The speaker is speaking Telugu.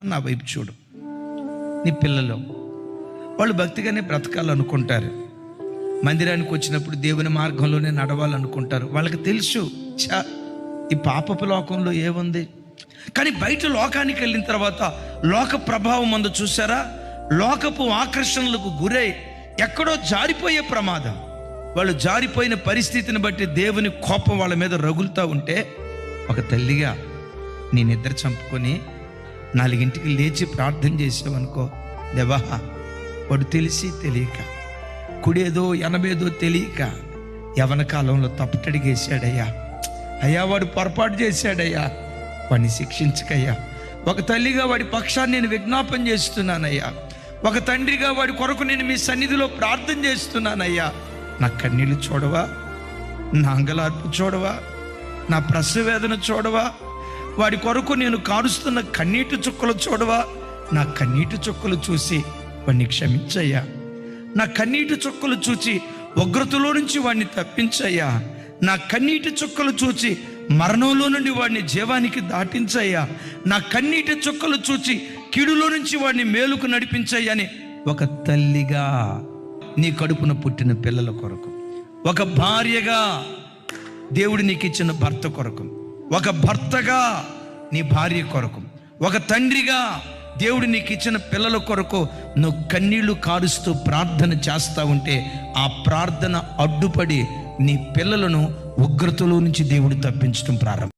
నా వైపు చూడు. నీ పిల్లలు వాళ్ళు భక్తిగానే బ్రతకాలనుకుంటారు, మందిరానికి వచ్చినప్పుడు దేవుని మార్గంలోనే నడవాలనుకుంటారు. వాళ్ళకి తెలుసు ఈ పాపపు లోకంలో ఏముంది. కానీ బయట లోకానికి వెళ్ళిన తర్వాత లోక ప్రభావం అందు చూసారా, లోకపు ఆకర్షణలకు గురై ఎక్కడో జారిపోయే ప్రమాదం. వాళ్ళు జారిపోయిన పరిస్థితిని బట్టి దేవుని కోపం వాళ్ళ మీద రగులుతూ ఉంటే, ఒక తల్లిగా నీ నిద్ర చంపుకొని 4ంటికి లేచి ప్రార్థన చేసావనుకో, దేవా వాడు తెలిసి తెలియక కుడేదో ఎనబేదో తెలియక యవన కాలంలో తప్పటడిగేశాడయ్యా, అయ్యా వాడు పొరపాటు చేశాడయ్యా, వాడిని శిక్షించకయ్యా. ఒక తల్లిగా వాడి పక్షాన్ని నేను విజ్ఞాపన చేస్తున్నానయ్యా. ఒక తండ్రిగా వాడి కొరకు నేను మీ సన్నిధిలో ప్రార్థన చేస్తున్నానయ్యా. నా కన్నీళ్ళు చూడవా, నా అంగలార్పు చూడవా, నా ప్రసవేదన చూడవా, వాడి కొరకు నేను కారుస్తున్న కన్నీటి చుక్కలు చూడవా. నా కన్నీటి చుక్కలు చూసి వాడిని క్షమించయ్యా. నా కన్నీటి చుక్కలు చూచి ఉగ్రతలో నుంచి వాడిని తప్పించయ్యా. నా కన్నీటి చుక్కలు చూచి మరణంలో నుండి వాడిని జీవానికి దాటించయ్యా. నా కన్నీటి చుక్కలు చూచి కీడులో నుంచి వాడిని మేలుకు నడిపించయ్యని ఒక తల్లిగా నీ కడుపున పుట్టిన పిల్లల కొరకు, ఒక భార్యగా దేవుడు నీకు ఇచ్చిన భర్త కొరకు, ఒక భర్తగా నీ భార్య కొరకు, ఒక తండ్రిగా దేవుడు నీకు ఇచ్చిన పిల్లల కొరకు నువ్వు కన్నీళ్లు కారుస్తూ ప్రార్థన చేస్తూ ఉంటే, ఆ ప్రార్థన అడ్డుపడి నీ పిల్లలను ఉగ్రతలో నుంచి దేవుడు తప్పించడం ప్రారంభం.